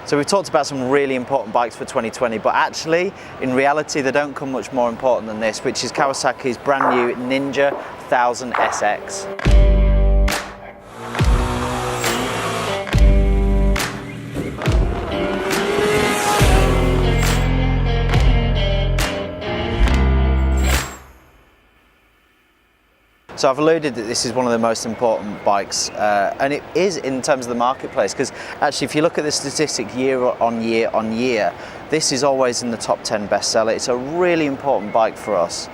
So we've talked about some really important bikes for 2020, but actually, in reality, they don't come much more important than this, which is Kawasaki's brand new Ninja 1000 SX. So I've alluded that this is one of the most important bikes, and it is in terms of the marketplace, because actually if you look at the statistic year on year, this is always in the top 10 bestseller. It's a really important bike for us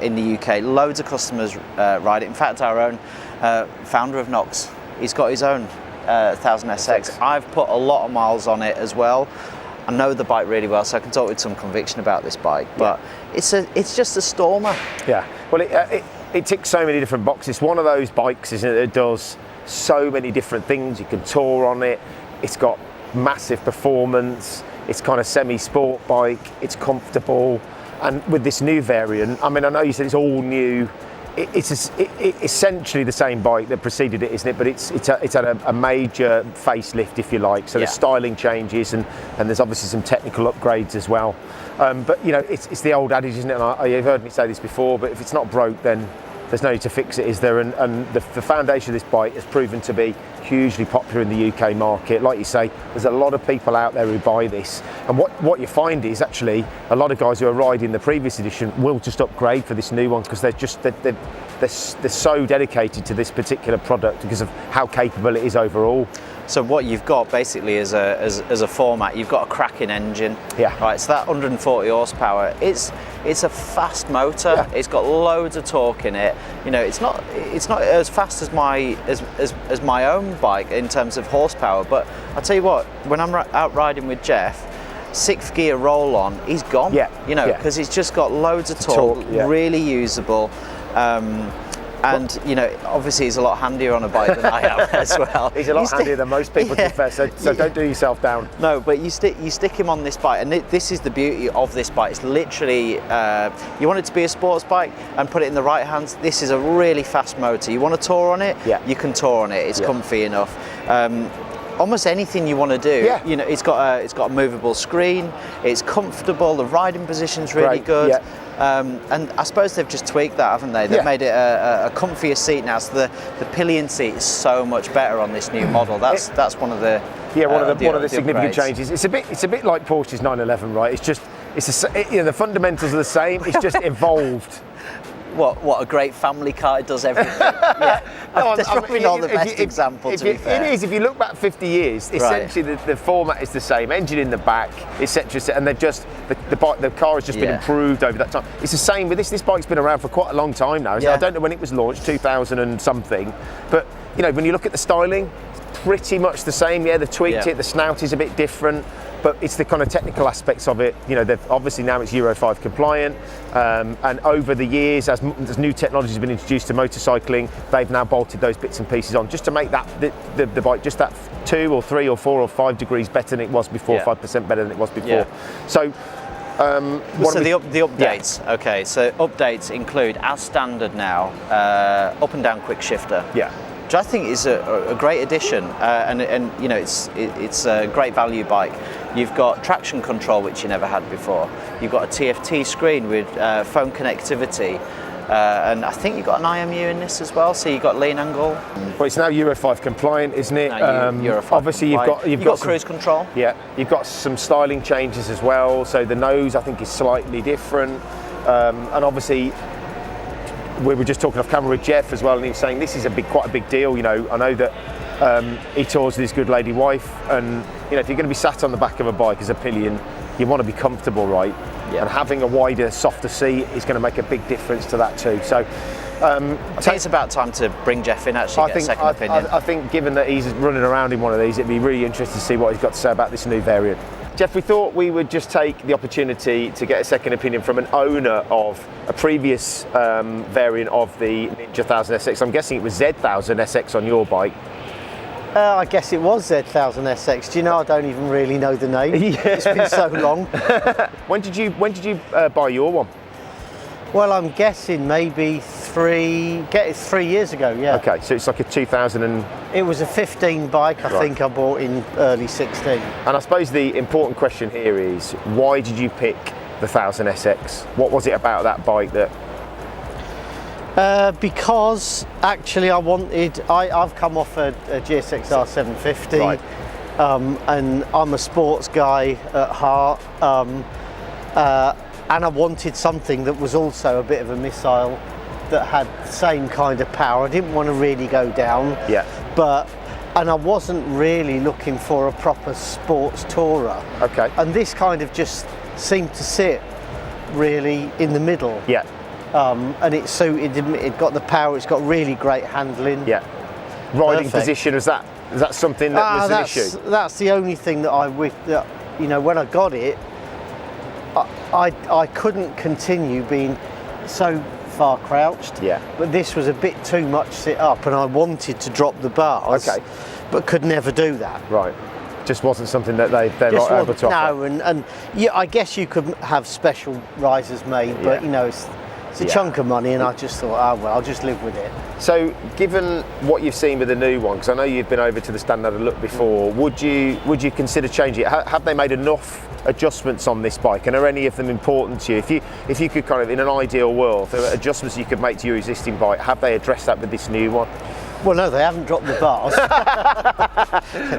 in the UK. Loads of customers ride it. In fact, our own founder of Knox, he's got his own 1000 SX. I've put a lot of miles on it as well. I know the bike really well, so I can talk with some conviction about this bike, but it's just a stormer. Yeah, well it ticks so many different boxes. It's one of those bikes, isn't it, that does so many different things. You can tour on it. It's got massive performance. It's kind of semi-sport bike. It's comfortable. And with this new variant, I mean, I know you said it's all new. It's essentially the same bike that preceded it, isn't it? But it's had a major facelift, if you like. So the styling changes, and there's obviously some technical upgrades as well. But you know, it's the old adage, isn't it? And you've heard me say this before, but if it's not broke, then there's no need to fix it, is there? And the foundation of this bike has proven to be hugely popular in the UK market. Like you say, there's a lot of people out there who buy this, and what you find is actually a lot of guys who are riding the previous edition will just upgrade for this new one, because they're so dedicated to this particular product because of how capable it is overall. So what you've got basically as a format, you've got a cracking engine. Yeah. Right. So that 140 horsepower, it's a fast motor. Yeah. It's got loads of torque in it. You know, it's not as fast as my own bike in terms of horsepower. But I'll tell you what, when I'm out riding with Jeff, 6th gear roll on, he's gone. Yeah. You know, because it's just got loads of torque, really usable. And you know, obviously he's a lot handier on a bike than I am as well. He's a lot handier than most people, to be fair, so don't do yourself down. No, but you stick him on this bike, and this is the beauty of this bike. It's literally, you want it to be a sports bike and put it in the right hands. This is a really fast motor. You want to tour on it, you can tour on it. It's comfy enough. Almost anything you want to do. You know, it's got a movable screen. It's comfortable. The riding position's really good. And I suppose they've just tweaked that, haven't they? They've made it a comfier seat now. So the pillion seat is so much better on this new model. That's one of the one of the significant upgrades. changes. It's a bit like Porsche's 911, right? It's just the fundamentals are the same. It's just evolved. What a great family car, it does everything. That's probably not the best example, to be fair. It is. If you look back 50 years, essentially the format is the same, engine in the back, etc. And they've just the car has just been improved over that time. It's the same with this. This bike's been around for quite a long time now. I don't know when it was launched, 2000 and something, but you know, when you look at the styling, it's pretty much the same. Yeah, they've tweaked it. The snout is a bit different. But it's the kind of technical aspects of it. You know, they've obviously now it's Euro 5 compliant, and over the years, as new technology has been introduced to motorcycling, they've now bolted those bits and pieces on just to make that the bike just that 2 or 3 or 4 or 5 degrees better than it was before, 5% better than it was before. So. The updates. Okay, so updates include, as standard now, up and down quick shifter. Which I think is a great addition, and you know, it's a great value bike. You've got traction control, which you never had before. You've got a TFT screen with phone connectivity, and I think you've got an IMU in this as well. So you've got lean angle. Well, it's now Euro 5 compliant, isn't it? Euro 5 obviously, compliant. you've got cruise control. Yeah, you've got some styling changes as well. So the nose, I think, is slightly different, and obviously. We were just talking off camera with Jeff as well, and he was saying this is quite a big deal. You know, I know that he tours with his good lady wife, and you know, if you're going to be sat on the back of a bike as a pillion, you want to be comfortable, right? And having a wider, softer seat is going to make a big difference to that too. So I think it's about time to bring Jeff in, actually, get a second opinion. I think given that he's running around in one of these, it'd be really interesting to see what he's got to say about this new variant. Jeff, we thought we would just take the opportunity to get a second opinion from an owner of a previous variant of the Ninja 1000 SX. I'm guessing it was Z1000 SX on your bike. I guess it was Z1000 SX. Do you know, I don't even really know the name. It's been so long. When did you buy your one? Well, I'm guessing maybe 3 years ago, yeah. Okay, so it's like a 2000 and... It was a 15 bike, I think I bought in early 16. And I suppose the important question here is, why did you pick the 1000SX? What was it about that bike that... Because actually I've come off a GSXR 750, Right. and I'm a sports guy at heart, and I wanted something that was also a bit of a missile that had the same kind of power. I didn't want to really go down, and I wasn't really looking for a proper sports tourer. Okay. And this kind of just seemed to sit really in the middle. Yeah. And it suited him. It got the power. It's got really great handling. Yeah. Riding Perfect. position, is that something that was an issue? That's the only thing that when I got it, I couldn't continue being so far crouched. Yeah. But this was a bit too much sit up, and I wanted to drop the bars. Okay. But could never do that. Right. Just wasn't something that they're Just not able to offer. No, and yeah, I guess you could have special risers made, but you know, it's a chunk of money, and I just thought, oh well, I'll just live with it. So, given what you've seen with the new one, because I know you've been over to the stand and had a look before, would you consider changing it? Have they made enough adjustments on this bike, and are any of them important to you? If you could kind of, in an ideal world, there are adjustments you could make to your existing bike, have they addressed that with this new one? Well, no, they haven't dropped the bars.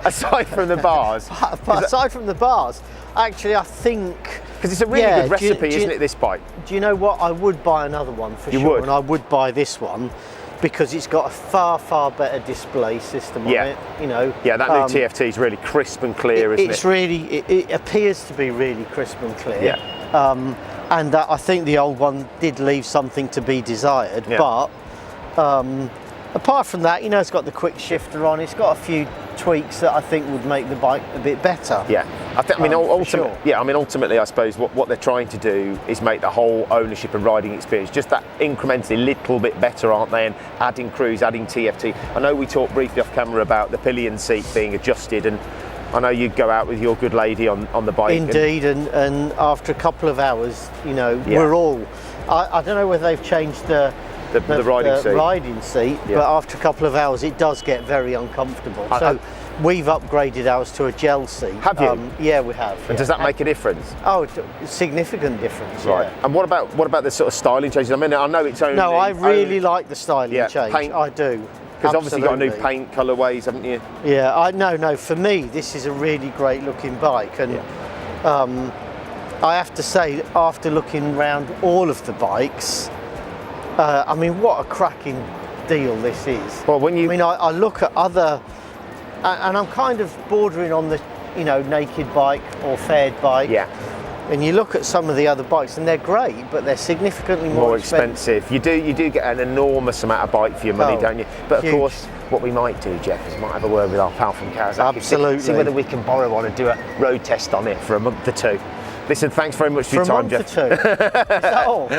Aside from the bars. Aside from the bars, actually, I think... Because it's a really good recipe, isn't it, this bike? Do you know what? I would buy another one for sure. Would? And I would buy this one because it's got a far, far better display system on it. You know. Yeah, that new TFT is really crisp and clear, isn't it? It's really, it appears to be really crisp and clear. Yeah. And I think the old one did leave something to be desired, but apart from that, you know, it's got the quick shifter on. It's got a few tweaks that I think would make the bike a bit better. Yeah, ultimately, sure. ultimately, I suppose what they're trying to do is make the whole ownership and riding experience just that incrementally little bit better, aren't they? And adding cruise, adding TFT. I know we talked briefly off camera about the pillion seat being adjusted, and I know you go out with your good lady on the bike. Indeed, and after a couple of hours, you know, we're all. I don't know whether they've changed the riding seat, but after a couple of hours it does get very uncomfortable. So we've upgraded ours to a gel seat. Have you? Yeah, we have. And does that make a difference? Oh, significant difference. Right. Yeah. And what about the sort of styling changes? I mean, I know it's only... No, I really like the styling change. Paint. I do. Because obviously you've got new paint colourways, haven't you? Yeah, no. For me, this is a really great looking bike, and I have to say, after looking around all of the bikes, I mean, what a cracking deal this is. Well, when you... I mean, I look at other, and I'm kind of bordering on the, you know, naked bike or fared bike. Yeah. And you look at some of the other bikes, and they're great, but they're significantly more expensive. You do get an enormous amount of bike for your money, don't you? But of course, what we might do, Jeff, is might have a word with our pal from Kawasaki. Absolutely. See whether we can borrow one and do a road test on it for a month or two. Listen, thanks very much for your time, Jeff. For a month or two? Is that all?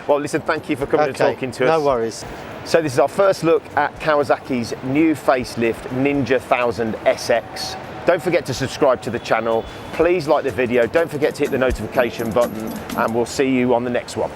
Well, listen, thank you for coming and talking to us. No worries. So this is our first look at Kawasaki's new facelift Ninja 1000 SX. Don't forget to subscribe to the channel. Please like the video. Don't forget to hit the notification button, and we'll see you on the next one.